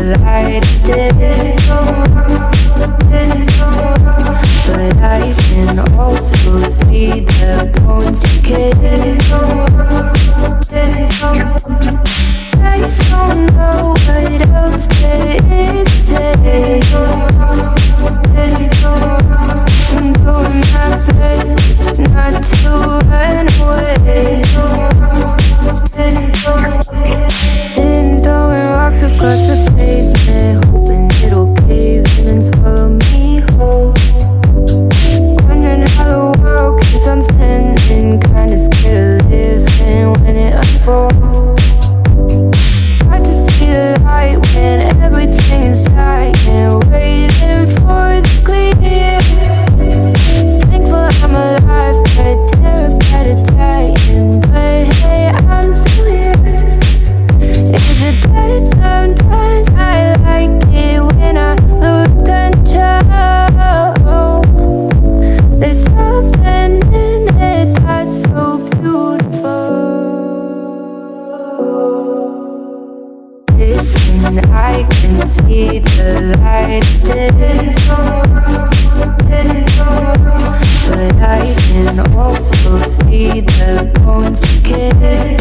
light did, but I can also see the bones decay. I don't know what else there is to say. I'm doing my best not to run away. Sitting throwing rocks across the pavement, hoping it'll cave in and swallow me whole. Wondering how the world keeps on spinning, kinda scared of living when it unfolds. Hard to see the light when everything is dying, waiting for the clear. Thankful I'm alive, but terrified of dying. But hey, I'm still here. Is it bad? Sometimes I like it when I lose control. There's something in it that's so beautiful. Listen, I can see the light did, but I can also see the bones decay.